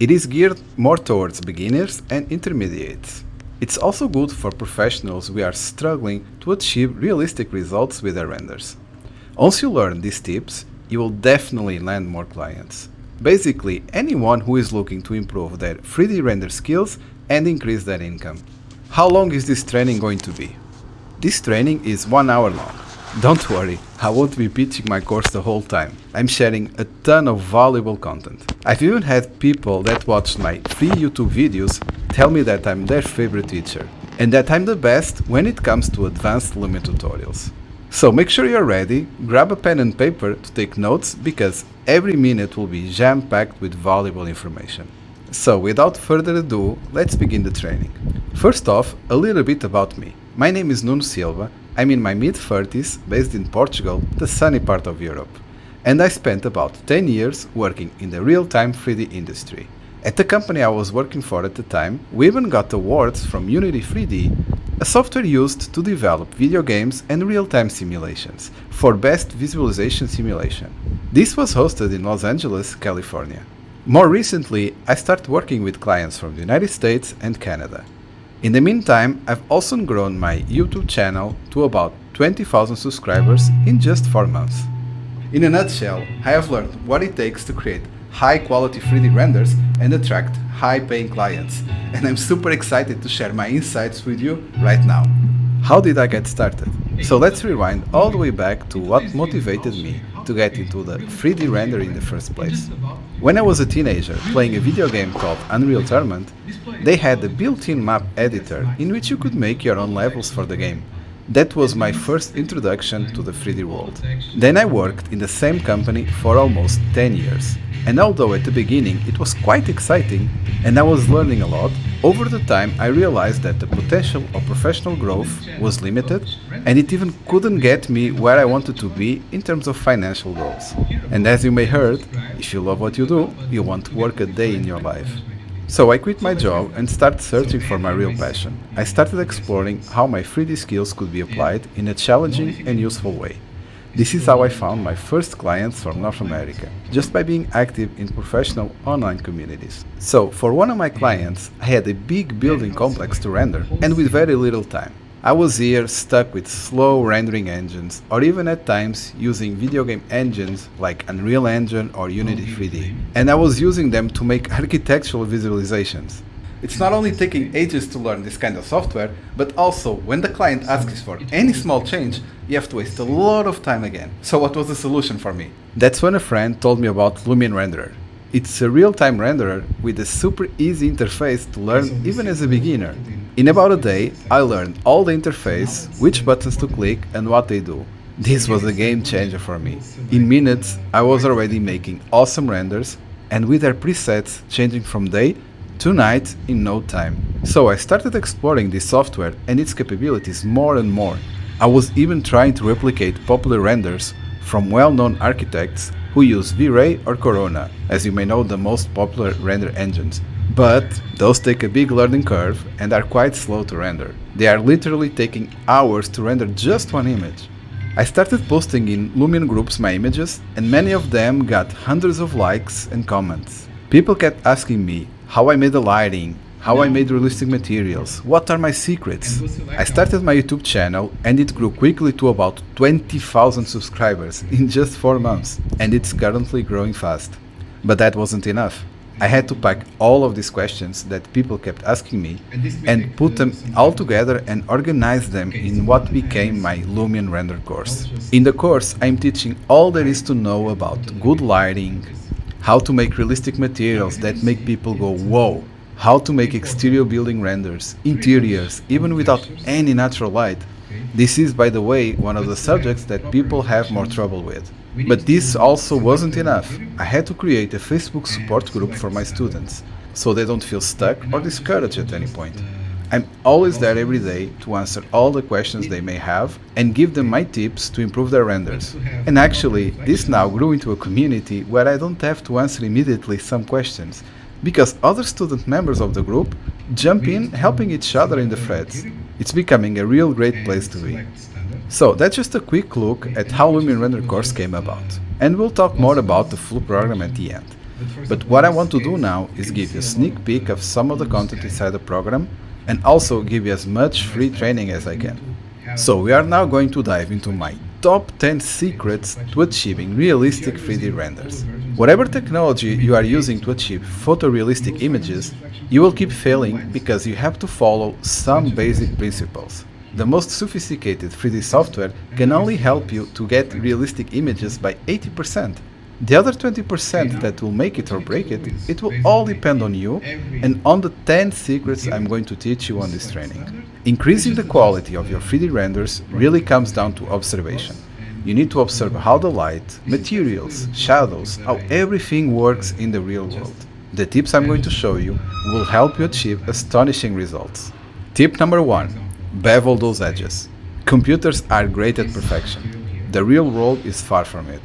It is geared more towards beginners and intermediates. It's also good for professionals who are struggling to achieve realistic results with their renders. Once you learn these tips, you will definitely land more clients. Basically, anyone who is looking to improve their 3D render skills and increase their income. How long is this training going to be? This training is 1 hour long. Don't worry, I won't be pitching my course the whole time. I'm sharing a ton of valuable content. I've even had people that watched my free YouTube videos tell me that I'm their favorite teacher, and that I'm the best when it comes to advanced Lumion tutorials. So make sure you're ready, grab a pen and paper to take notes because every minute will be jam-packed with valuable information. So without further ado, let's begin the training. First off, a little bit about me. My name is Nuno Silva. I'm in my mid-30s, based in Portugal, the sunny part of Europe. And I spent about 10 years working in the real-time 3D industry. At the company I was working for at the time, we even got awards from Unity 3D, a software used to develop video games and real-time simulations, for best visualization simulation. This was hosted in Los Angeles, California. More recently, I started working with clients from the United States and Canada. In the meantime, I've also grown my YouTube channel to about 20,000 subscribers in just 4 months. In a nutshell, I have learned what it takes to create high-quality 3D renders and attract high-paying clients, and I'm super excited to share my insights with you right now. How did I get started? So let's rewind all the way back to what motivated me to get into the 3D render in the first place. When I was a teenager playing a video game called Unreal Tournament, they had a built-in map editor in which you could make your own levels for the game. That was my first introduction to the 3D world. Then I worked in the same company for almost 10 years. And although at the beginning it was quite exciting and I was learning a lot, over the time I realized that the potential of professional growth was limited and it even couldn't get me where I wanted to be in terms of financial goals. And as you may heard, if you love what you do, you won't work a day in your life. So I quit my job and started searching for my real passion. I started exploring how my 3D skills could be applied in a challenging and useful way. This is how I found my first clients from North America, just by being active in professional online communities. So, for one of my clients, I had a big building complex to render, and with very little time. I was here stuck with slow rendering engines, or even at times using video game engines like Unreal Engine or Unity 3D. And I was using them to make architectural visualizations. It's not only taking ages to learn this kind of software, but also when the client asks for any small change, you have to waste a lot of time again. So what was the solution for me? That's when a friend told me about Lumion Renderer. It's a real-time renderer with a super easy interface to learn even as a beginner. In about a day, I learned all the interface, which buttons to click and what they do. This was a game changer for me. In minutes, I was already making awesome renders, and with their presets changing from day to night in no time. So I started exploring this software and its capabilities more and more. I was even trying to replicate popular renders from well-known architects who use V-Ray or Corona, as you may know, the most popular render engines. But those take a big learning curve and are quite slow to render. They are literally taking hours to render just one image. I started posting in Lumion groups my images, and many of them got hundreds of likes and comments. People kept asking me how I made the lighting, how I made realistic materials, what are my secrets. I started my YouTube channel and it grew quickly to about 20,000 subscribers in just 4 months, and it's currently growing fast. But that wasn't enough. I had to pack all of these questions that people kept asking me and put them all together and organize them in what became my Lumion Render course. In the course, I'm teaching all there is to know about good lighting, how to make realistic materials that make people go whoa, how to make exterior building renders, interiors, even without any natural light. This is, by the way, one of the subjects that people have more trouble with. But this also wasn't enough. I had to create a Facebook support group for my students, so they don't feel stuck or discouraged at any point. I'm always there every day to answer all the questions they may have and give them my tips to improve their renders. And actually, this now grew into a community where I don't have to answer immediately some questions, because other student members of the group jump in helping each other in the threads. It's becoming a real great place to be. So that's just a quick look at how Lumion Render course came about, and we'll talk more about the full program at the end. But what I want to do now is give you a sneak peek of some of the content inside the program and also give you as much free training as I can. So we are now going to dive into my top 10 secrets to achieving realistic 3D renders. Whatever technology you are using to achieve photorealistic images, you will keep failing because you have to follow some basic principles. The most sophisticated 3D software can only help you to get realistic images by 80%. The other 20% that will make it or break it, it will all depend on you and on the 10 secrets I'm going to teach you on this training. Increasing the quality of your 3D renders really comes down to observation. You need to observe how the light, materials, shadows, how everything works in the real world. The tips I'm going to show you will help you achieve astonishing results. Tip number 1. Bevel those edges. Computers are great at perfection. The real world is far from it.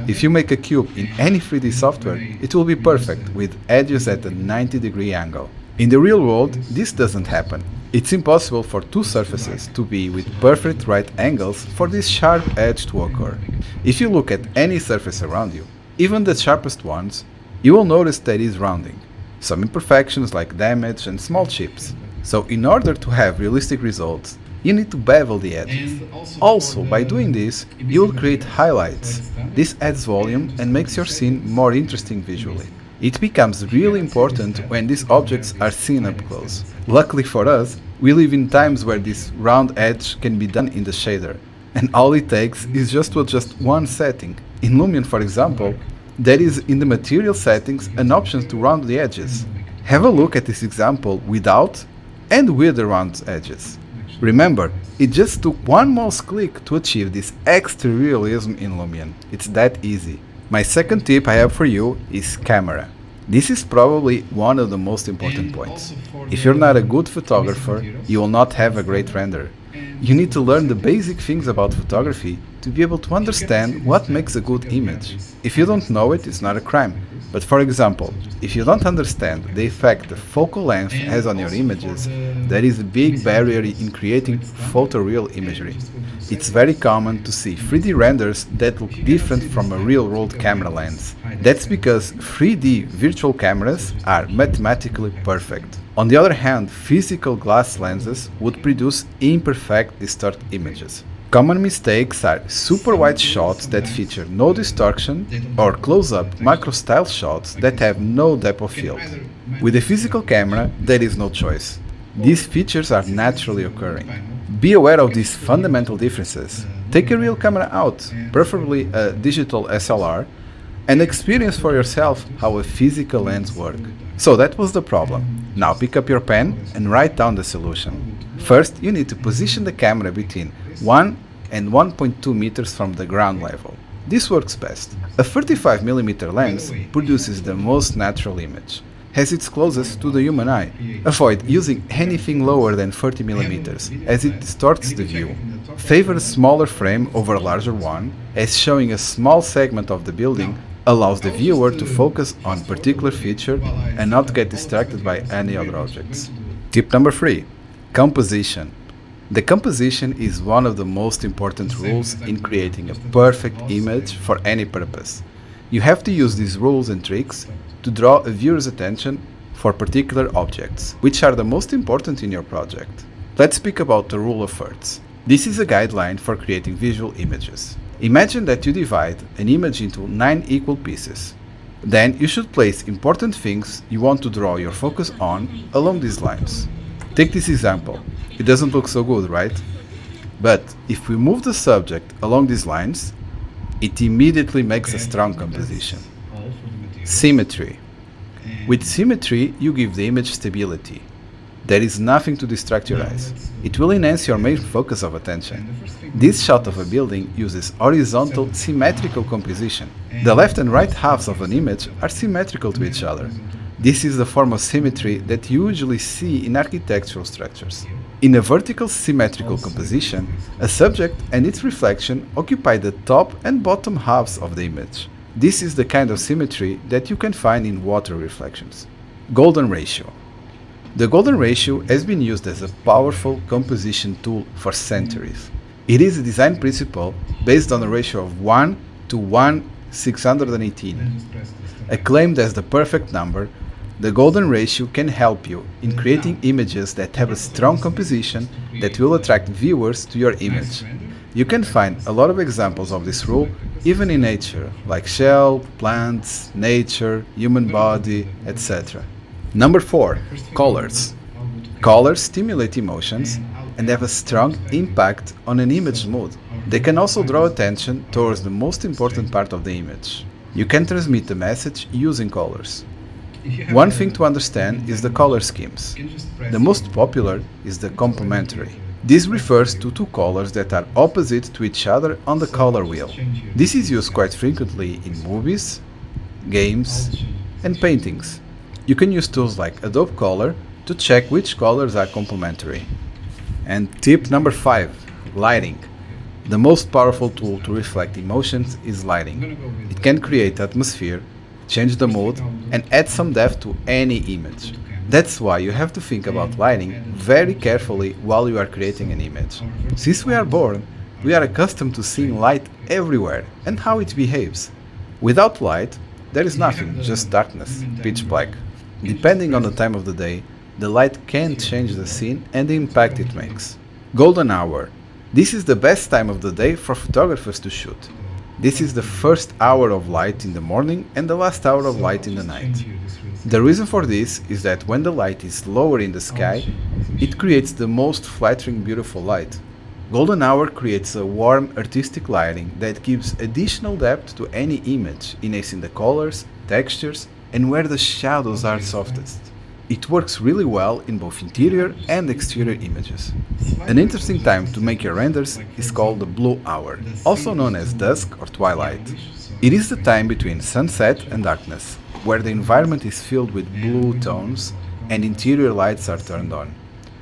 If you make a cube in any 3D software, it will be perfect with edges at a 90-degree angle. In the real world, this doesn't happen. It's impossible for two surfaces to be with perfect right angles for this sharp edge to occur. If you look at any surface around you, even the sharpest ones, you will notice there is rounding, some imperfections like damage and small chips. So in order to have realistic results, you need to bevel the edges. Also, by doing this, you will create highlights. This adds volume and makes your scene more interesting visually. It becomes really important when these objects are seen up close. Luckily for us, we live in times where this round edge can be done in the shader, and all it takes is just to adjust one setting. In Lumion, for example, there is in the material settings an option to round the edges. Have a look at this example without and with the round edges. Remember, it just took one mouse click to achieve this extra realism in Lumion. It's that easy. My second tip I have for you is camera. This is probably one of the most important points. If you're not a good photographer, you will not have a great render. You need to learn the basic things about photography to be able to understand what makes a good image. If you don't know it, it's not a crime. But for example, if you don't understand the effect the focal length has on your images, there is a big barrier in creating photoreal imagery. It's very common to see 3D renders that look different from a real-world camera lens. That's because 3D virtual cameras are mathematically perfect. On the other hand, physical glass lenses would produce imperfect, distorted images. Common mistakes are super wide shots that feature no distortion or close-up macro-style shots that have no depth of field. With a physical camera, there is no choice. These features are naturally occurring. Be aware of these fundamental differences. Take a real camera out, preferably a digital SLR, and experience for yourself how a physical lens works. So that was the problem. Now pick up your pen and write down the solution. First, you need to position the camera between 1 and 1.2 meters from the ground level. This works best. A 35mm lens produces the most natural image, as it's closest to the human eye. Avoid using anything lower than 30mm, as it distorts the view. Favor a smaller frame over a larger one, as showing a small segment of the building allows the viewer to focus on particular feature and not get distracted by any other objects. Tip number 3. Composition. The composition is one of the most important rules in creating a perfect image for any purpose. You have to use these rules and tricks to draw a viewer's attention for particular objects, which are the most important in your project. Let's speak about the rule of thirds. This is a guideline for creating visual images. Imagine that you divide an image into 9 equal pieces. Then you should place important things you want to draw your focus on along these lines. Take this example. It doesn't look so good, right? But if we move the subject along these lines, it immediately makes a strong composition. Symmetry. With symmetry, you give the image stability. There is nothing to distract your eyes. It will enhance your main focus of attention. This shot of a building uses horizontal symmetrical composition. The left and right halves of an image are symmetrical to each other. This is the form of symmetry that you usually see in architectural structures. In a vertical symmetrical composition, a subject and its reflection occupy the top and bottom halves of the image. This is the kind of symmetry that you can find in water reflections. Golden ratio. The golden ratio has been used as a powerful composition tool for centuries. It is a design principle based on a ratio of 1 to 1,618. Acclaimed as the perfect number, the golden ratio can help you in creating images that have a strong composition that will attract viewers to your image. You can find a lot of examples of this rule even in nature, like shell, plants, nature, human body, etc. Number 4. Colors. Colors stimulate emotions and have a strong impact on an image mood. They can also draw attention towards the most important part of the image. You can transmit the message using colors. One thing to understand is the color schemes. The most popular is the complementary. This refers to two colors that are opposite to each other on the color wheel. This is used quite frequently in movies, games, and paintings. You can use tools like Adobe Color to check which colors are complementary. And tip number 5, lighting. The most powerful tool to reflect emotions is lighting. It can create atmosphere, change the mood, and add some depth to any image. That's why you have to think about lighting very carefully while you are creating an image. Since we are born, we are accustomed to seeing light everywhere and how it behaves. Without light, there is nothing, just darkness, pitch black. Depending on the time of the day, the light can change the scene and the impact it makes. Golden hour. This is the best time of the day for photographers to shoot. This is the first hour of light in the morning and the last hour of light in the night. The reason for this is that when the light is lower in the sky, it creates the most flattering, beautiful light. Golden hour creates a warm, artistic lighting that gives additional depth to any image, enhancing the colors, textures, and where the shadows are softest. It works really well in both interior and exterior images. An interesting time to make your renders is called the blue hour, also known as dusk or twilight. It is the time between sunset and darkness, where the environment is filled with blue tones and interior lights are turned on.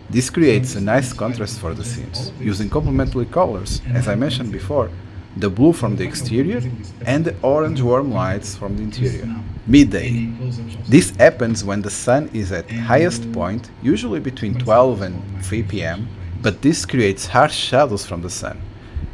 This creates a nice contrast for the scenes, using complementary colors, as I mentioned before, the blue from the exterior and the orange warm lights from the interior. Midday. This happens when the sun is at highest point, usually between 12 and 3 p.m., but this creates harsh shadows from the sun.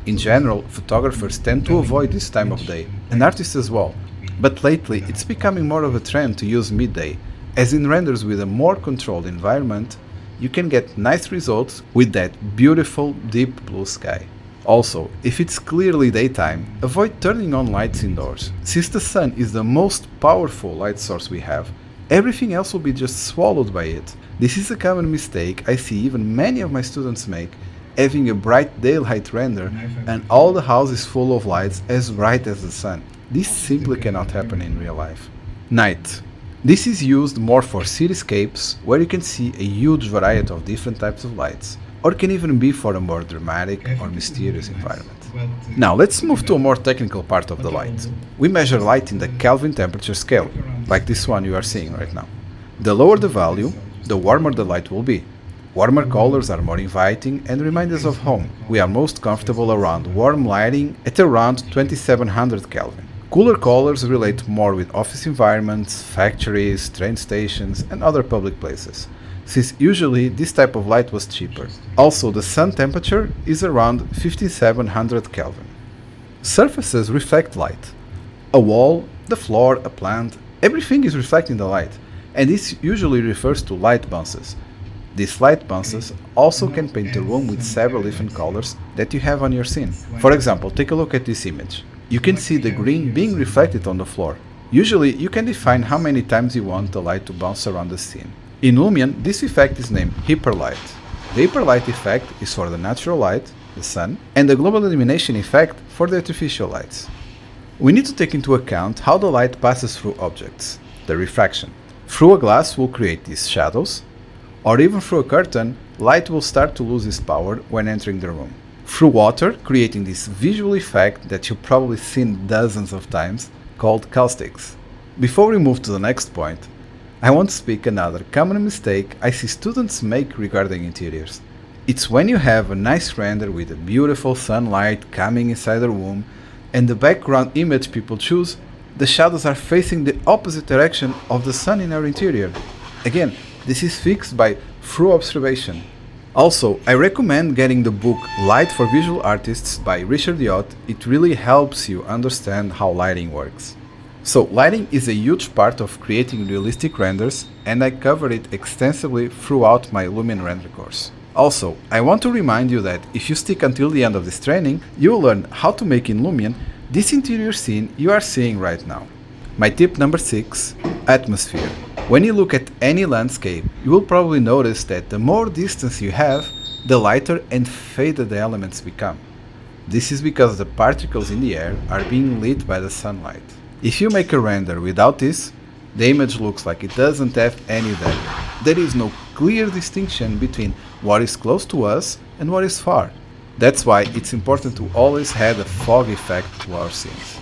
In general, photographers tend to avoid this time of day, and artists as well, but lately it's becoming more of a trend to use midday, as in renders with a more controlled environment, you can get nice results with that beautiful deep blue sky. Also, if it's clearly daytime, avoid turning on lights indoors. Since the sun is the most powerful light source we have, everything else will be just swallowed by it. This is a common mistake I see even many of my students make, having a bright daylight render and all the house is full of lights as bright as the sun. This simply cannot happen in real life. Night. This is used more for cityscapes, where you can see a huge variety of different types of lights, or can even be for a more dramatic or mysterious environment. Now let's move to a more technical part of the light. We measure light in the Kelvin temperature scale, like this one you are seeing right now. The lower the value, the warmer the light will be. Warmer colors are more inviting and remind us of home. We are most comfortable around warm lighting at around 2700 Kelvin. Cooler colors relate more with office environments, factories, train stations, and other public places, since usually this type of light was cheaper. Also, the sun temperature is around 5700 Kelvin. Surfaces reflect light. A wall, the floor, a plant, everything is reflecting the light, and this usually refers to light bounces. These light bounces also can paint a room with several different colors that you have on your scene. For example, take a look at this image. You can see the green being reflected on the floor. Usually, you can define how many times you want the light to bounce around the scene. In Lumion, this effect is named hyperlight. The hyperlight effect is for the natural light, the sun, and the global illumination effect for the artificial lights. We need to take into account how the light passes through objects, the refraction. Through a glass will create these shadows, or even through a curtain, light will start to lose its power when entering the room. Through water, creating this visual effect that you've probably seen dozens of times, called caustics. Before we move to the next point, I want to speak another common mistake I see students make regarding interiors. It's when you have a nice render with a beautiful sunlight coming inside the room, and the background image people choose, the shadows are facing the opposite direction of the sun in our interior. Again, this is fixed by through observation. Also, I recommend getting the book Light for Visual Artists by Richard Yot. It really helps you understand how lighting works. So lighting is a huge part of creating realistic renders, and I covered it extensively throughout my Lumion render course. Also, I want to remind you that if you stick until the end of this training, you will learn how to make in Lumion this interior scene you are seeing right now. My tip number 6, atmosphere. When you look at any landscape, you will probably notice that the more distance you have, the lighter and faded the elements become. This is because the particles in the air are being lit by the sunlight. If you make a render without this, the image looks like it doesn't have any depth. There is no clear distinction between what is close to us and what is far. That's why it's important to always add a fog effect to our scenes.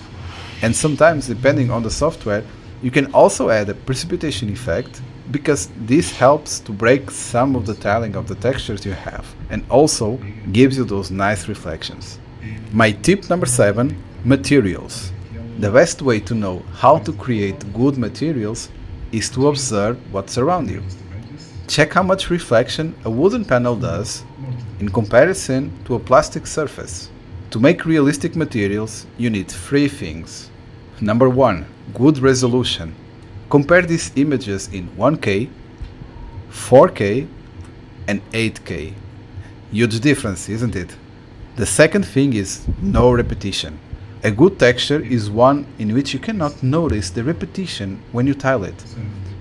And sometimes, depending on the software, you can also add a precipitation effect, because this helps to break some of the tiling of the textures you have and also gives you those nice reflections. My tip number 7, materials. The best way to know how to create good materials is to observe what's around you. Check how much reflection a wooden panel does in comparison to a plastic surface. To make realistic materials, you need 3 things. Number 1, good resolution. Compare these images in 1K, 4K, and 8K. Huge difference, isn't it? The second thing is no repetition. A good texture is one in which you cannot notice the repetition when you tile it.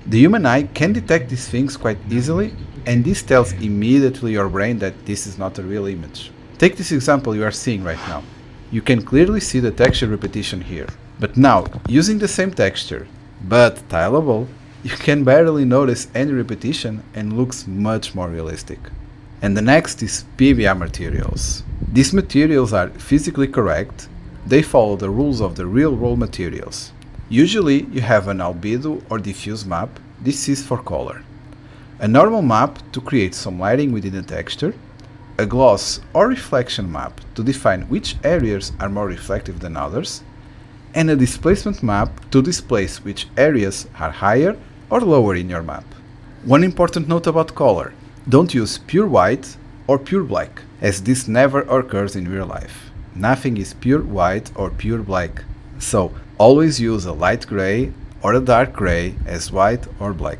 The human eye can detect these things quite easily, and this tells immediately your brain that this is not a real image. Take this example you are seeing right now. You can clearly see the texture repetition here. But now, using the same texture, but tileable, you can barely notice any repetition and looks much more realistic. And the next is PBR materials. These materials are physically correct. They follow the rules of the real world materials. Usually you have an albedo or diffuse map. This is for color. A normal map to create some lighting within the texture. A gloss or reflection map to define which areas are more reflective than others. And a displacement map to displace which areas are higher or lower in your map. One important note about color: don't use pure white or pure black, as this never occurs in real life. Nothing is pure white or pure black. So always use a light gray or a dark gray as white or black.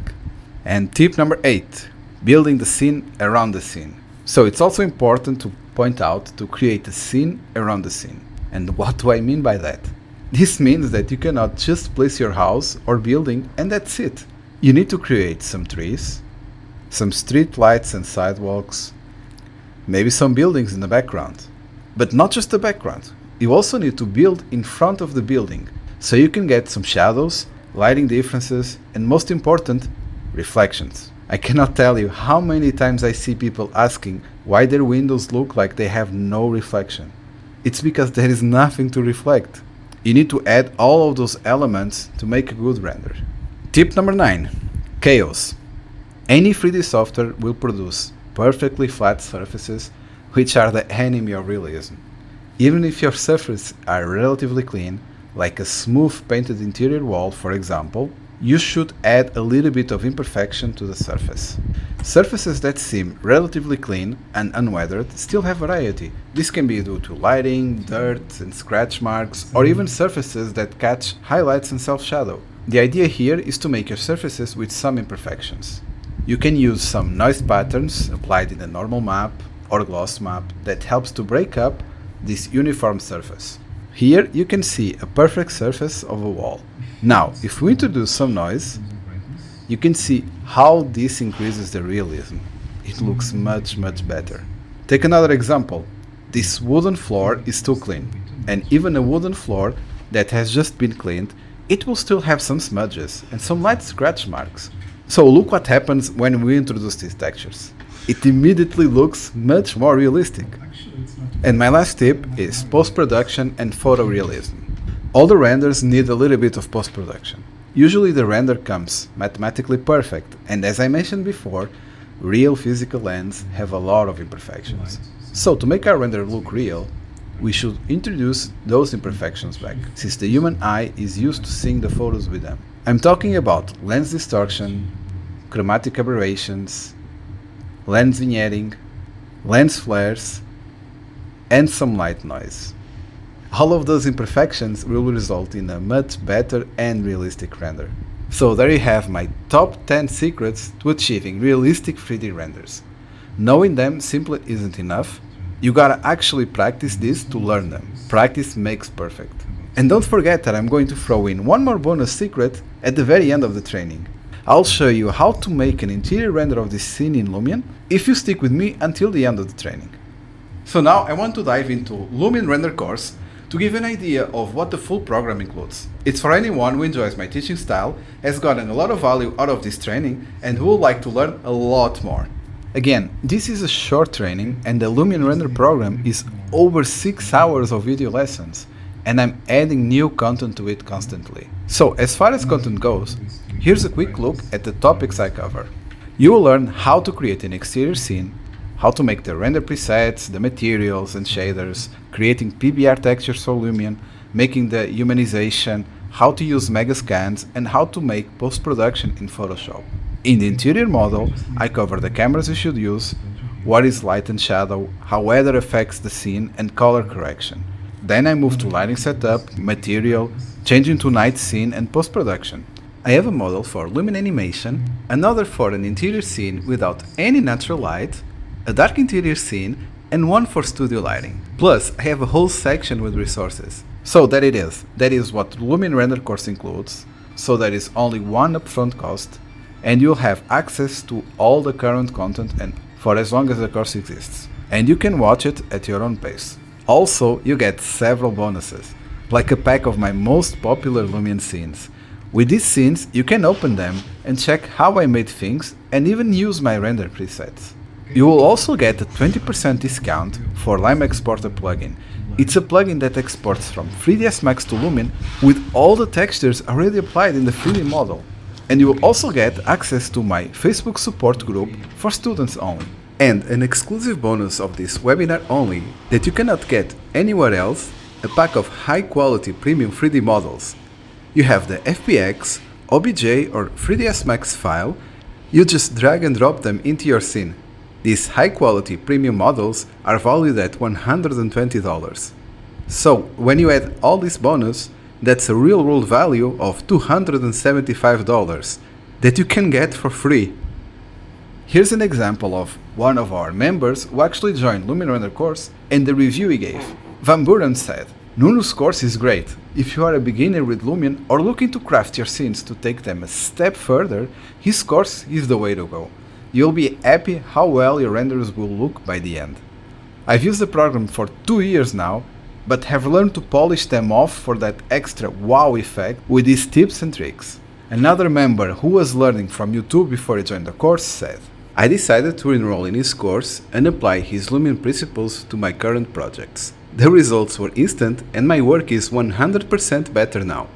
And tip number 8, building the scene around the scene. So it's also important to point out to create a scene around the scene. And what do I mean by that? This means that you cannot just place your house or building and that's it. You need to create some trees, some street lights and sidewalks, maybe some buildings in the background. But not just the background. You also need to build in front of the building, so you can get some shadows, lighting differences, and most important, reflections. I cannot tell you how many times I see people asking why their windows look like they have no reflection. It's because there is nothing to reflect. You need to add all of those elements to make a good render. Tip number 9, chaos. Any 3D software will produce perfectly flat surfaces, which are the enemy of realism. Even if your surfaces are relatively clean, like a smooth painted interior wall for example, you should add a little bit of imperfection to the surface. Surfaces that seem relatively clean and unweathered still have variety. This can be due to lighting, dirt and scratch marks, or even surfaces that catch highlights and self-shadow. The idea here is to make your surfaces with some imperfections. You can use some noise patterns applied in a normal map or gloss map that helps to break up this uniform surface. Here you can see a perfect surface of a wall. Now, if we introduce some noise, you can see how this increases the realism. It looks much better. Take another example. This wooden floor is too clean, and even a wooden floor that has just been cleaned, it will still have some smudges and some light scratch marks. So look what happens when we introduce these textures. It immediately looks much more realistic. And my last tip is post-production and photorealism. All the renders need a little bit of post-production. Usually the render comes mathematically perfect, and as I mentioned before, real physical lands have a lot of imperfections. So to make our render look real, we should introduce those imperfections back, since the human eye is used to seeing the photos with them. I'm talking about lens distortion, chromatic aberrations, lens vignetting, lens flares, and some light noise. All of those imperfections will result in a much better and realistic render. So there you have my top 10 secrets to achieving realistic 3D renders. Knowing them simply isn't enough. You gotta actually practice this to learn them. Practice makes perfect. And don't forget that I'm going to throw in one more bonus secret at the very end of the training. I'll show you how to make an interior render of this scene in Lumion if you stick with me until the end of the training. So now I want to dive into Lumion Render course to give an idea of what the full program includes. It's for anyone who enjoys my teaching style, has gotten a lot of value out of this training, and who would like to learn a lot more. Again, this is a short training and the Lumion Render program is over 6 hours of video lessons, and I'm adding new content to it constantly. So as far as content goes, here's a quick look at the topics I cover. You will learn how to create an exterior scene, how to make the render presets, the materials and shaders, creating PBR textures for Lumion, making the humanization, how to use megascans, and how to make post-production in Photoshop. In the interior model, I cover the cameras you should use, what is light and shadow, how weather affects the scene, and color correction. Then I move to lighting setup, material, changing to night scene, and post-production. I have a model for Lumion animation, another for an interior scene without any natural light, a dark interior scene, and one for studio lighting. Plus, I have a whole section with resources. So that it is. That is what Lumion Render course includes. So there is only one upfront cost, and you'll have access to all the current content and for as long as the course exists. And you can watch it at your own pace. Also, you get several bonuses, like a pack of my most popular Lumion scenes. With these scenes, you can open them and check how I made things and even use my render presets. You will also get a 20% discount for Lime Exporter plugin. It's a plugin that exports from 3ds Max to Lumion with all the textures already applied in the 3D model. And you will also get access to my Facebook support group for students only. And an exclusive bonus of this webinar only that you cannot get anywhere else, a pack of high quality premium 3D models. You have the FBX, OBJ or 3ds Max file, you just drag and drop them into your scene. These high-quality premium models are valued at $120. So, when you add all this bonus, that's a real-world value of $275 that you can get for free. Here's an example of one of our members who actually joined Lumion Render course and the review he gave. Van Buren said, "Nuno's course is great. If you are a beginner with Lumion or looking to craft your scenes to take them a step further, his course is the way to go. You'll be happy how well your renders will look by the end. I've used the program for 2 years now, but have learned to polish them off for that extra wow effect with these tips and tricks." Another member who was learning from YouTube before he joined the course said, "I decided to enroll in his course and apply his Lumion principles to my current projects. The results were instant and my work is 100% better now.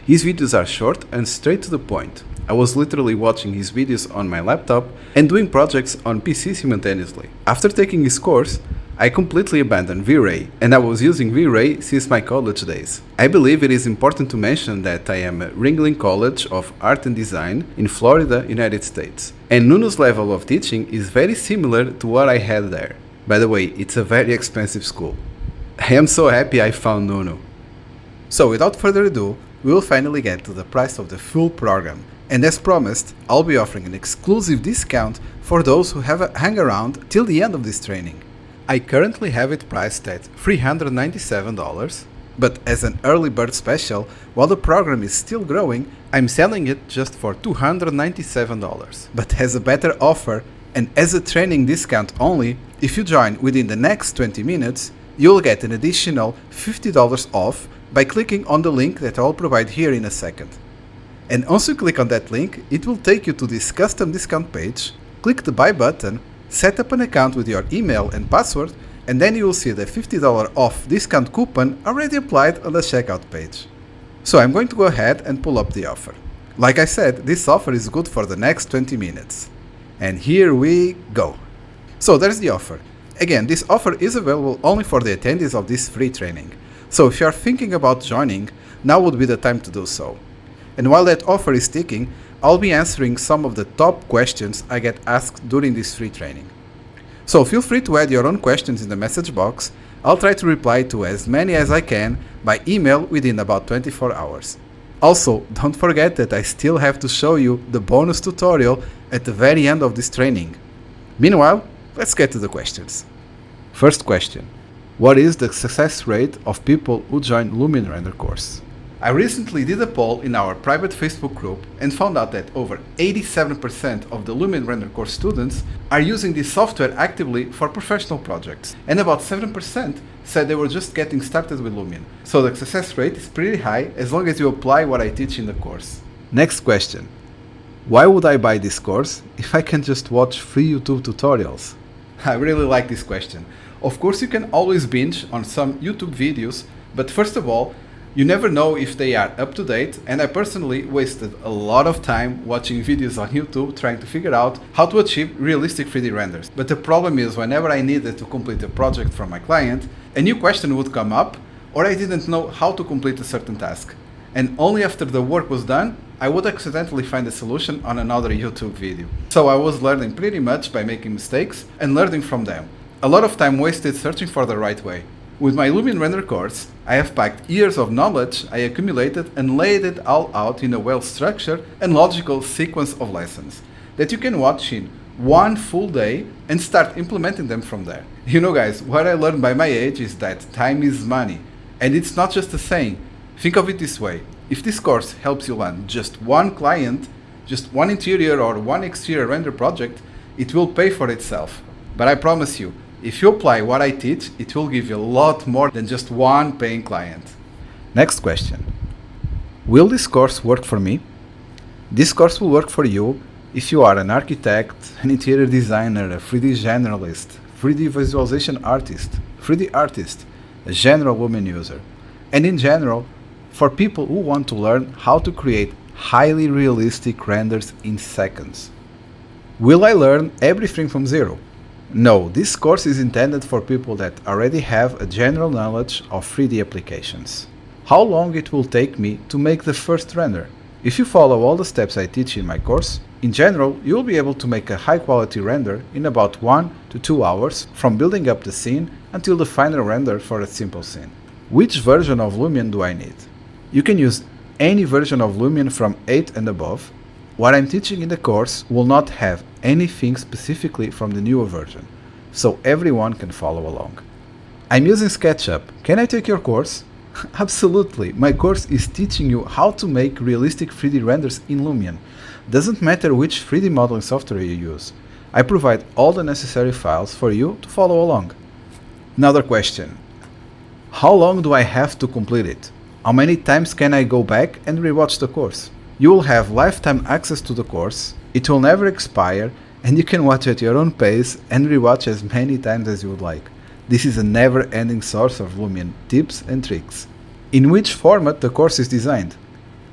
His videos are short and straight to the point. I was literally watching his videos on my laptop and doing projects on PC simultaneously. After taking his course, I completely abandoned V-Ray, and I was using V-Ray since my college days. I believe it is important to mention that I am at Ringling College of Art and Design in Florida, United States, and Nuno's level of teaching is very similar to what I had there. By the way, it's a very expensive school. I am so happy I found Nuno." So without further ado, we will finally get to the price of the full program. And as promised, I'll be offering an exclusive discount for those who hang around till the end of this training. I currently have it priced at $397, but as an early bird special, while the program is still growing, I'm selling it just for $297. But as a better offer, and as a training discount only, if you join within the next 20 minutes, you'll get an additional $50 off by clicking on the link that I'll provide here in a second. And once you click on that link, it will take you to this custom discount page, click the buy button, set up an account with your email and password, and then you will see the $50 off discount coupon already applied on the checkout page. So I'm going to go ahead and pull up the offer. Like I said, this offer is good for the next 20 minutes. And here we go. So there's the offer. Again, this offer is available only for the attendees of this free training. So if you are thinking about joining, now would be the time to do so. And while that offer is ticking, I'll be answering some of the top questions I get asked during this free training. So feel free to add your own questions in the message box. I'll try to reply to as many as I can by email within about 24 hours. Also, don't forget that I still have to show you the bonus tutorial at the very end of this training. Meanwhile, let's get to the questions. First question. What is the success rate of people who join Lumion Render course? I recently did a poll in our private Facebook group and found out that over 87% of the Lumion Render course students are using this software actively for professional projects, and about 7% said they were just getting started with Lumion. So the success rate is pretty high as long as you apply what I teach in the course. Next question. Why would I buy this course if I can just watch free YouTube tutorials? I really like this question. Of course, you can always binge on some YouTube videos, but first of all, you never know if they are up to date, and I personally wasted a lot of time watching videos on YouTube trying to figure out how to achieve realistic 3D renders. But the problem is, whenever I needed to complete a project for my client, a new question would come up, or I didn't know how to complete a certain task. And only after the work was done, I would accidentally find a solution on another YouTube video. So I was learning pretty much by making mistakes and learning from them. A lot of time wasted searching for the right way. With my Lumion Render course, I have packed years of knowledge I accumulated and laid it all out in a well-structured and logical sequence of lessons that you can watch in one full day and start implementing them from there. You know guys, what I learned by my age is that time is money. And it's not just a saying. Think of it this way. If this course helps you land just one client, just one interior or one exterior render project, it will pay for itself. But I promise you, if you apply what I teach, it will give you a lot more than just one paying client. Next question. Will this course work for me? This course will work for you if you are an architect, an interior designer, a 3D generalist, 3D visualization artist, 3D artist, a general Lumion user, and in general, for people who want to learn how to create highly realistic renders in seconds. Will I learn everything from zero? No, this course is intended for people that already have a general knowledge of 3D applications. How long it will take me to make the first render? If you follow all the steps I teach in my course, in general, you will be able to make a high quality render in about 1 to 2 hours from building up the scene until the final render for a simple scene. Which version of Lumion do I need? You can use any version of Lumion from 8 and above. What I'm teaching in the course will not have anything specifically from the newer version, so everyone can follow along. I'm using SketchUp. Can I take your course? Absolutely. My course is teaching you how to make realistic 3D renders in Lumion. Doesn't matter which 3D modeling software you use. I provide all the necessary files for you to follow along. Another question. How long do I have to complete it? How many times can I go back and rewatch the course? You will have lifetime access to the course, it will never expire, and you can watch at your own pace and rewatch as many times as you would like. This is a never-ending source of Lumion tips and tricks. In which format the course is designed?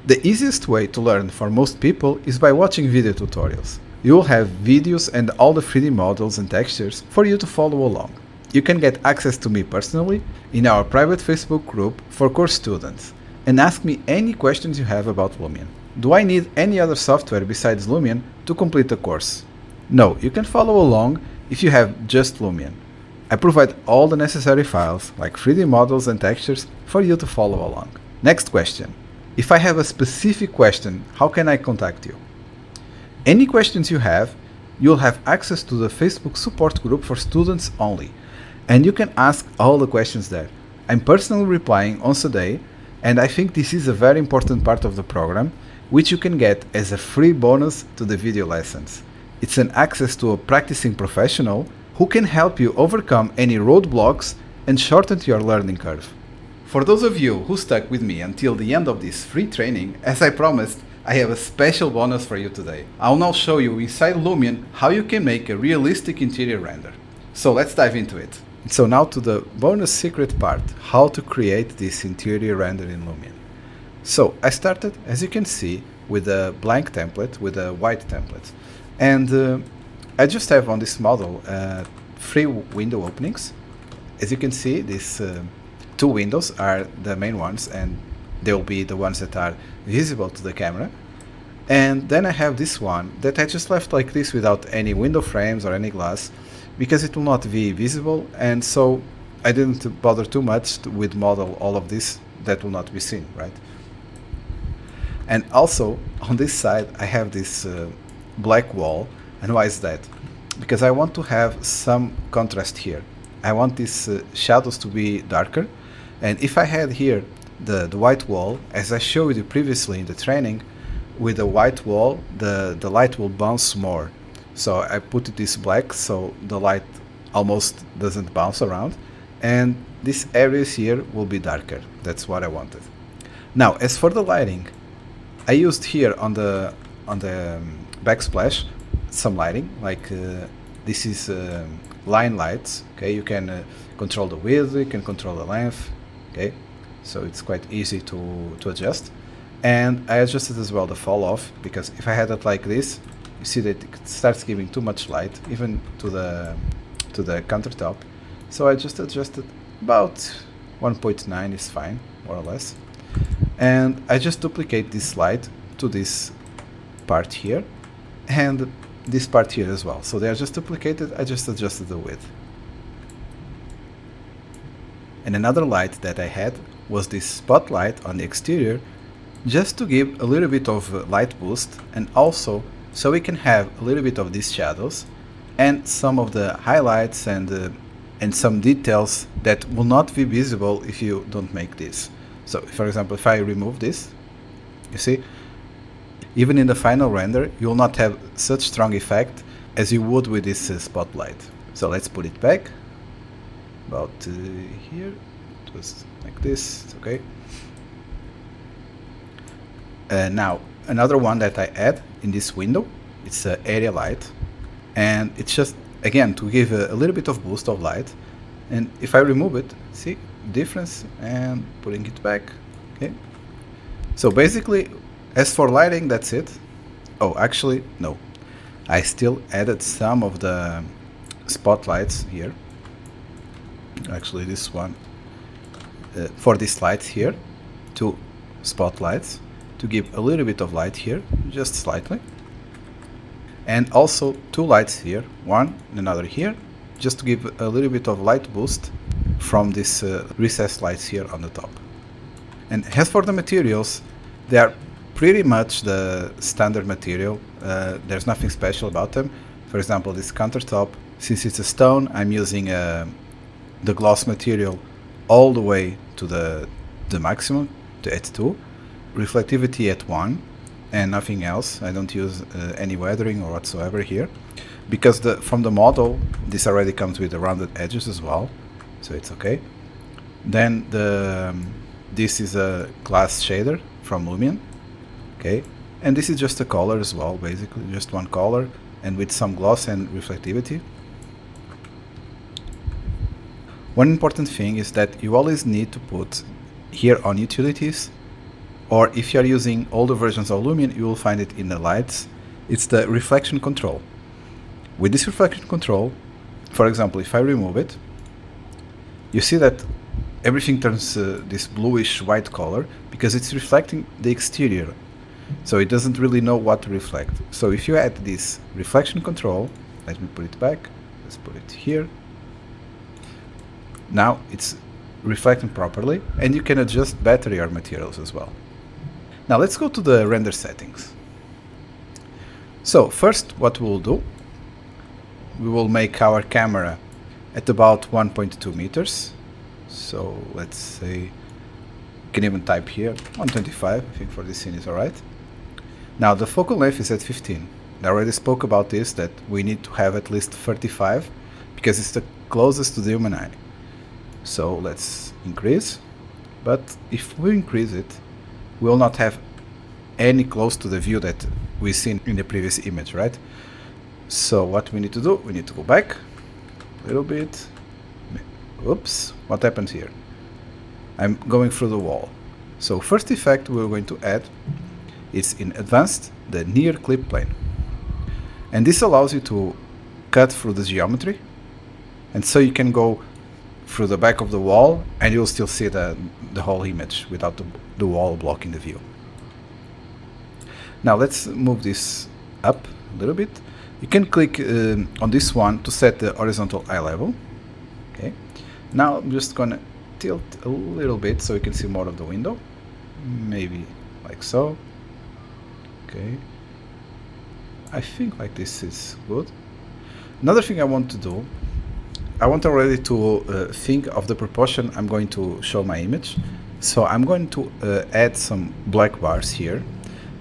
The easiest way to learn for most people is by watching video tutorials. You will have videos and all the 3D models and textures for you to follow along. You can get access to me personally in our private Facebook group for course students and ask me any questions you have about Lumion. Do I need any other software besides Lumion to complete the course? No, you can follow along if you have just Lumion. I provide all the necessary files, like 3D models and textures, for you to follow along. Next question. If I have a specific question, how can I contact you? Any questions you have, you'll have access to the Facebook support group for students only, and you can ask all the questions there. I'm personally replying once a day, and I think this is a very important part of the program, which you can get as a free bonus to the video lessons. It's an access to a practicing professional who can help you overcome any roadblocks and shorten your learning curve. For those of you who stuck with me until the end of this free training, as I promised, I have a special bonus for you today. I'll now show you inside Lumion how you can make a realistic interior render. So let's dive into it. So now to the bonus secret part, how to create this interior render in Lumion. So I started, as you can see, with a blank template, with a white template. And I just have on this model 3 window openings. As you can see, these 2 windows are the main ones, and they will be the ones that are visible to the camera. And then I have this one that I just left like this without any window frames or any glass, because it will not be visible, and so I didn't bother too much with model all of this. That will not be seen, right? And also on this side I have this black wall. And why is that? Because I want to have some contrast here. I want these shadows to be darker, and if I had here the white wall, as I showed you previously in the training, with the white wall the light will bounce more. So I put this black so the light almost doesn't bounce around, and these areas here will be darker. That's what I wanted. Now as for the lighting, I used here on the backsplash some lighting, like this is line lights. Okay, you can control the width, you can control the length. Okay, so it's quite easy to adjust. And I adjusted as well the fall off, because if I had it like this, you see that it starts giving too much light even to the countertop. So I just adjusted about 1.9 is fine, more or less. And I just duplicate this light to this part here and this part here as well. So they are just duplicated. I just adjusted the width. And another light that I had was this spotlight on the exterior, just to give a little bit of light boost, and also so we can have a little bit of these shadows and some of the highlights and some details that will not be visible if you don't make this. So for example, if I remove this, you see, even in the final render you will not have such strong effect as you would with this spotlight. So let's put it back about here. It was like this. It's okay. Now another one that I add in this window, it's an area light, and it's just again to give a little bit of boost of light. And if I remove it, see difference, and putting it back. Okay, so basically as for lighting, that's it. Oh, actually no, I still added some of the spotlights here. Actually this one, for this light here, 2 spotlights to give a little bit of light here, just slightly, and also 2 lights here, one and another here, just to give a little bit of light boost from this recessed lights here on the top. And as for the materials, they are pretty much the standard material. There's nothing special about them. For example, this countertop, since it's a stone, I'm using the gloss material all the way to the maximum, to at 2, reflectivity at 1, and nothing else. I don't use any weathering or whatsoever here, because from the model this already comes with the rounded edges as well, so it's okay. Then this is a glass shader from Lumion, okay, and this is just a color as well, basically just one color, and with some gloss and reflectivity. One important thing is that you always need to put here on utilities, or if you are using older versions of Lumion, you will find it in the lights. It's the reflection control. With this reflection control, for example, if I remove it, you see that everything turns this bluish white color, because it's reflecting the exterior, so it doesn't really know what to reflect. So if you add this reflection control, let me put it back, let's put it here. Now it's reflecting properly, and you can adjust better your materials as well. Now let's go to the render settings. So first, what we'll do, we will make our camera at about 1.2 meters. So let's say, you can even type here 125, I think for this scene is alright. Now the focal length is at 15. I already spoke about this, that we need to have at least 35, because it's the closest to the human eye. So let's increase, but if we increase it, we will not have any close to the view that we've seen in the previous image, right? So what we need to do, we need to go back a little bit. Oops, what happened here? I'm going through the wall. So first effect we're going to add is in advanced, the near clip plane. And this allows you to cut through the geometry, and so you can go through the back of the wall and you'll still see the whole image without the wall blocking the view. Now let's move this up a little bit. You can click on this one to set the horizontal eye level. Okay. Now I'm just gonna tilt a little bit so you can see more of the window. Maybe like so. Okay. I think like this is good. Another thing I want to do, I want already to think of the proportion I'm going to show my image. So I'm going to add some black bars here.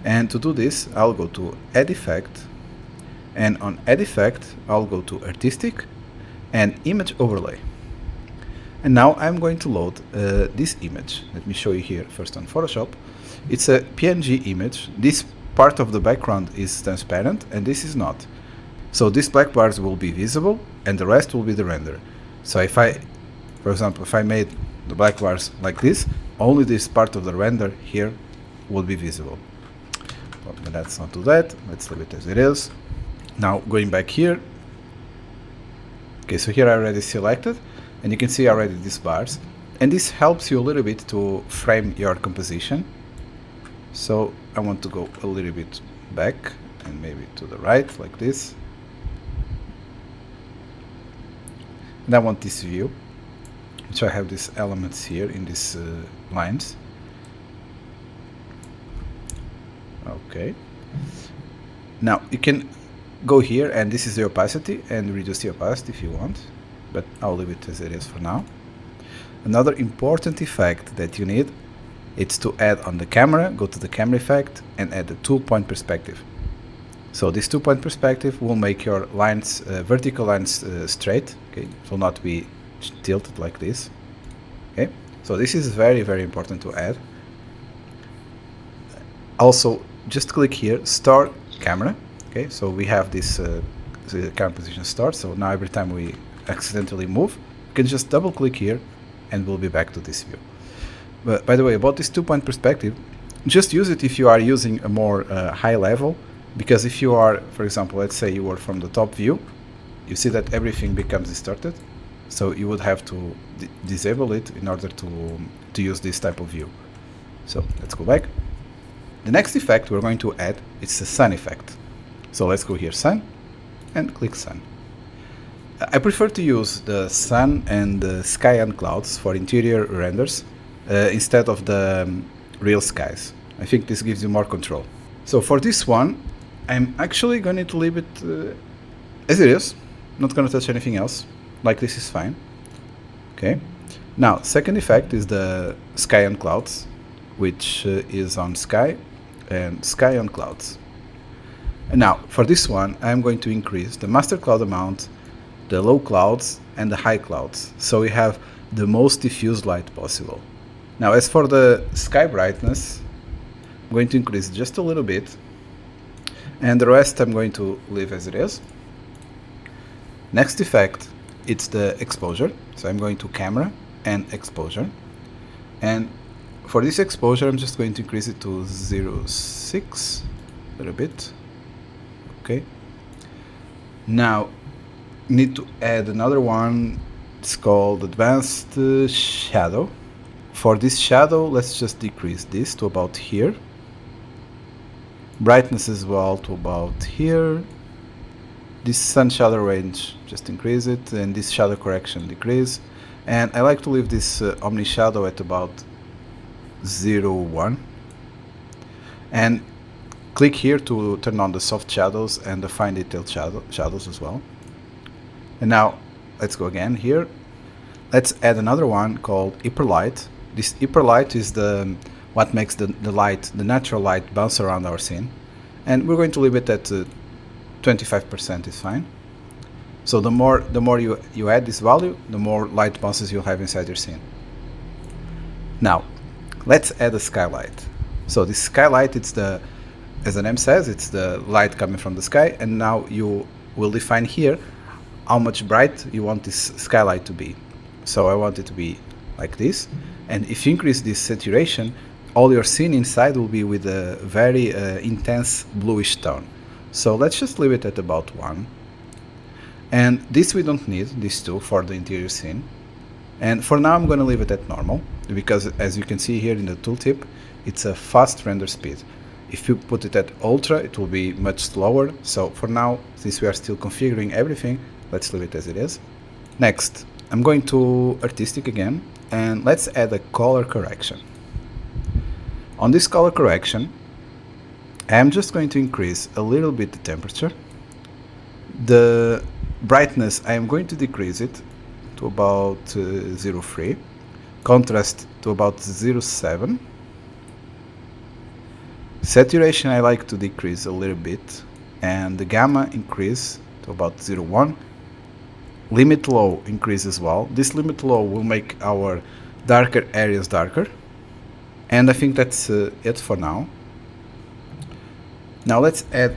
And to do this, I'll go to Add Effect. And on Add Effect, I'll go to Artistic and Image Overlay. And now I'm going to load this image. Let me show you here first on Photoshop. It's a PNG image. This part of the background is transparent and this is not. So these black bars will be visible and the rest will be the render. So if I, for example, if I made the black bars like this, only this part of the render here will be visible. But let's not do that. Let's leave it as it is. Now going back here. Okay, so here I already selected and you can see already these bars. And this helps you a little bit to frame your composition. So I want to go a little bit back and maybe to the right like this. And I want this view, which I have these elements here in these lines. Okay. Now you can go here and this is the opacity and reduce the opacity if you want, but I'll leave it as it is for now. Another important effect that you need, it's to add on the camera, go to the camera effect and add the 2-point perspective. So this 2-point perspective will make your lines, vertical lines straight, okay, it will not be tilted like this. Okay, so this is very, very important to add. Also, just click here, Store Camera. Okay, so we have this the camera position start. So now every time we accidentally move, you can just double click here and we'll be back to this view. But by the way, about this 2-point perspective, just use it if you are using a more high level, because if you are, for example, let's say you were from the top view, you see that everything becomes distorted. So you would have to disable it in order to use this type of view. So let's go back. The next effect we're going to add is the sun effect. So let's go here, sun, and click sun. I prefer to use the sun and the sky and clouds for interior renders instead of the real skies. I think this gives you more control. So for this one, I'm actually going to leave it as it is. Not going to touch anything else. Like this is fine. Okay. Now, second effect is the sky and clouds, which is on sky and sky on clouds. And now, for this one, I'm going to increase the master cloud amount, the low clouds, and the high clouds. So we have the most diffuse light possible. Now, as for the sky brightness, I'm going to increase just a little bit. And the rest I'm going to leave as it is. Next effect, it's the exposure. So I'm going to camera and exposure. And for this exposure, I'm just going to increase it to 0.6, a little bit. Okay. Now, need to add another one. It's called Advanced Shadow. For this shadow, let's just decrease this to about here. Brightness as well to about here. This sun shadow range, just increase it, and this shadow correction decrease. And I like to leave this omni shadow at about 0.1. And click here to turn on the soft shadows and the fine detailed shadows as well. And now let's go again here. Let's add another one called hyperlight. This hyperlight is what makes the light, the natural light, bounce around our scene. And we're going to leave it at 25% is fine. So the more you add this value, the more light bounces you'll have inside your scene. Now, let's add a skylight. So this skylight, it's the, as the name says, it's the light coming from the sky, and now you will define here how much bright you want this skylight to be. So I want it to be like this, and if you increase this saturation, all your scene inside will be with a very intense bluish tone. So let's just leave it at about 1. And this we don't need, these two, for the interior scene. And for now I'm going to leave it at normal, because as you can see here in the tooltip, it's a fast render speed. If you put it at ultra, it will be much slower. So for now, since we are still configuring everything, let's leave it as it is. Next, I'm going to artistic again, and let's add a color correction. On this color correction, I'm just going to increase a little bit the temperature. The brightness, I am going to decrease it to about 0.3, contrast to about 0.7. Saturation I like to decrease a little bit, and the gamma increase to about 0.1. Limit low increase as well. This limit low will make our darker areas darker. And I think that's it for now. Now let's add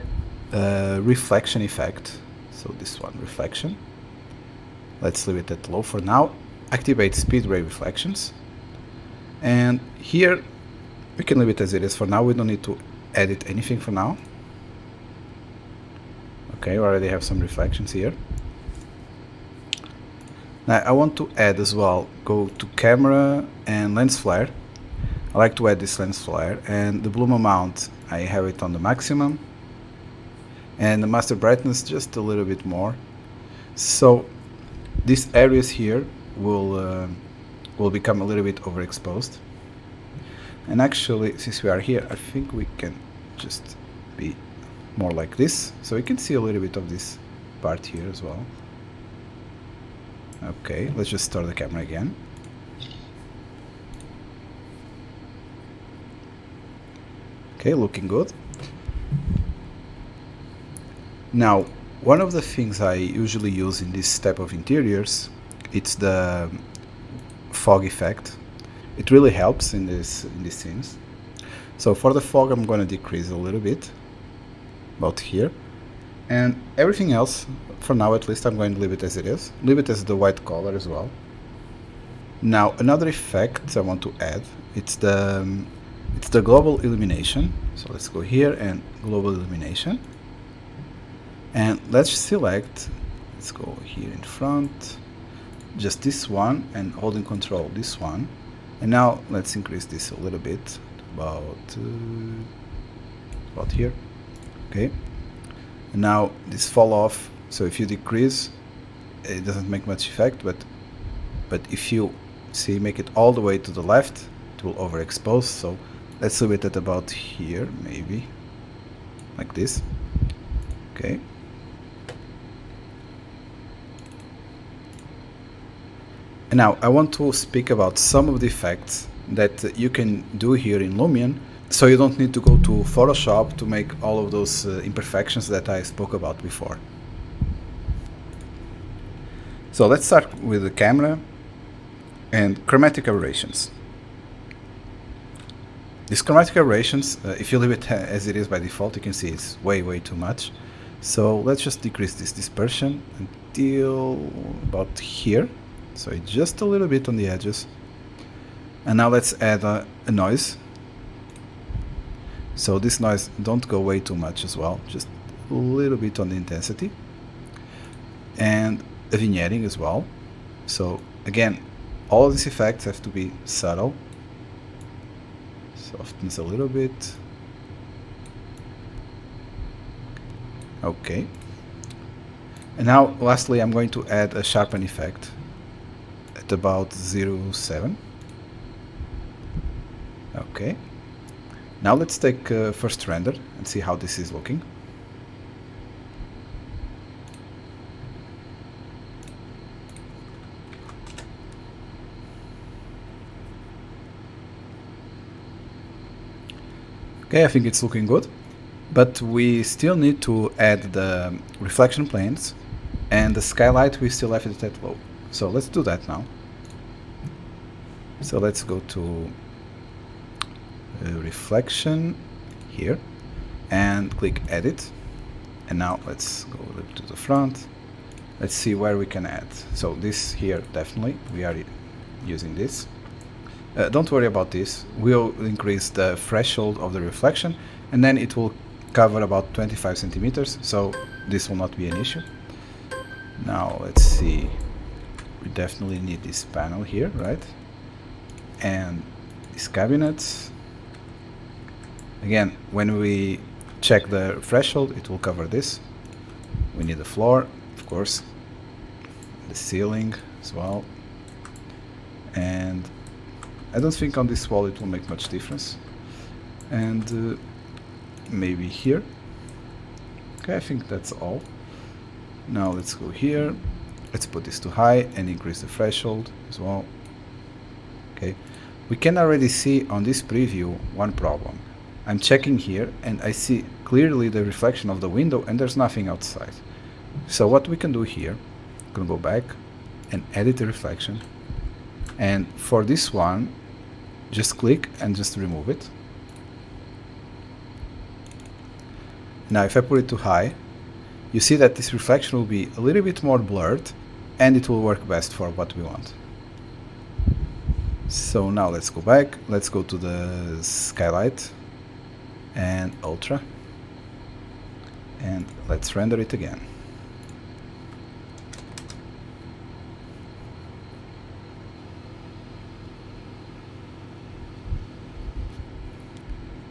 a reflection effect. So this one, reflection. Let's leave it at low for now. Activate speed ray reflections. And here we can leave it as it is for now. We don't need to edit anything for now. Okay, we already have some reflections here. Now I want to add as well, go to camera and lens flare. I like to add this lens flare, and the bloom amount, I have it on the maximum, and the master brightness just a little bit more. So these areas here will become a little bit overexposed. And actually, since we are here, I think we can just be more like this, so you can see a little bit of this part here as well. Okay, let's just start the camera again. Okay, looking good. Now, one of the things I usually use in this type of interiors, it's the fog effect. It really helps in these scenes. So for the fog, I'm going to decrease a little bit, about here. And everything else, for now at least, I'm going to leave it as it is. Leave it as the white color as well. Now, another effect I want to add, it's the global illumination. So let's go here and global illumination. And let's select, let's go here in front, just this one, and holding control this one. And now let's increase this a little bit, about here. Okay. And now this fall off. So if you decrease, it doesn't make much effect, but if you see, make it all the way to the left, it will overexpose. So let's leave it at about here, maybe like this. Okay. And now I want to speak about some of the effects that you can do here in Lumion, so you don't need to go to Photoshop to make all of those imperfections that I spoke about before. So let's start with the camera and chromatic aberrations. These chromatic aberrations, if you leave it as it is by default, you can see it's way too much. So let's just decrease this dispersion until about here. So it's just a little bit on the edges. And now let's add a noise. So this noise, don't go way too much as well, just a little bit on the intensity. And a vignetting as well. So again, all of these effects have to be subtle. Softens a little bit. Okay. And now lastly, I'm going to add a sharpen effect at about 0.7. Okay. Now let's take first render and see how this is looking. Okay, I think it's looking good, but we still need to add the reflection planes, and the skylight we still left it at low. So let's do that now. So let's go to reflection here and click edit, and now let's go a little to the front. Let's see where we can add. So this here, definitely we are using this. Don't worry about this. We'll increase the threshold of the reflection, and then it will cover about 25 centimeters, so this will not be an issue. Now let's see, we definitely need this panel here, right? And these cabinets. Again, when we check the threshold, it will cover this. We need the floor, of course, the ceiling, as well. And I don't think on this wall it will make much difference. And maybe here. Okay, I think that's all. Now let's go here. Let's put this to high and increase the threshold as well. Okay, we can already see on this preview one problem. I'm checking here and I see clearly the reflection of the window and there's nothing outside. So what we can do here, we can go back and edit the reflection. And for this one, just click and just remove it. Now if I put it to high, you see that this reflection will be a little bit more blurred and it will work best for what we want. So now let's go back, let's go to the skylight and ultra and let's render it again.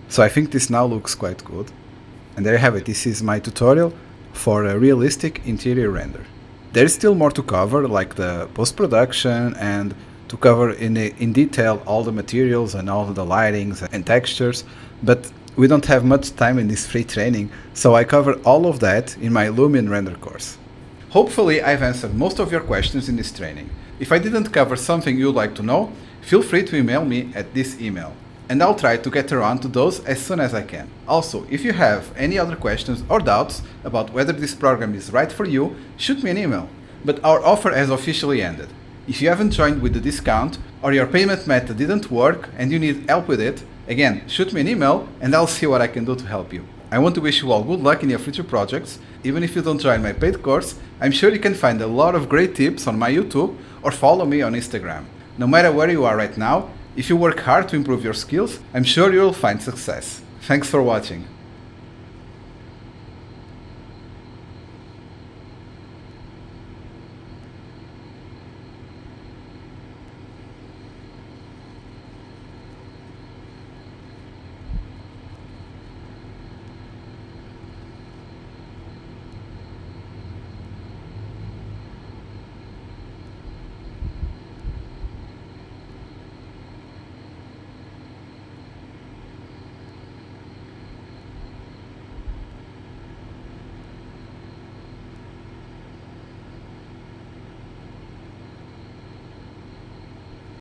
So I think this now looks quite good. And there you have it, this is my tutorial for a realistic interior render. There is still more to cover, like the post-production and to cover in detail all the materials and all the lightings and textures, but we don't have much time in this free training, so I cover all of that in my Lumion render course. Hopefully I've answered most of your questions in this training. If I didn't cover something you'd like to know, feel free to email me at this email, and I'll try to get around to those as soon as I can. Also, if you have any other questions or doubts about whether this program is right for you, shoot me an email. But our offer has officially ended. If you haven't joined with the discount, or your payment method didn't work and you need help with it, again, shoot me an email and I'll see what I can do to help you. I want to wish you all good luck in your future projects. Even if you don't join my paid course, I'm sure you can find a lot of great tips on my YouTube or follow me on Instagram. No matter where you are right now, if you work hard to improve your skills, I'm sure you will find success. Thanks for watching.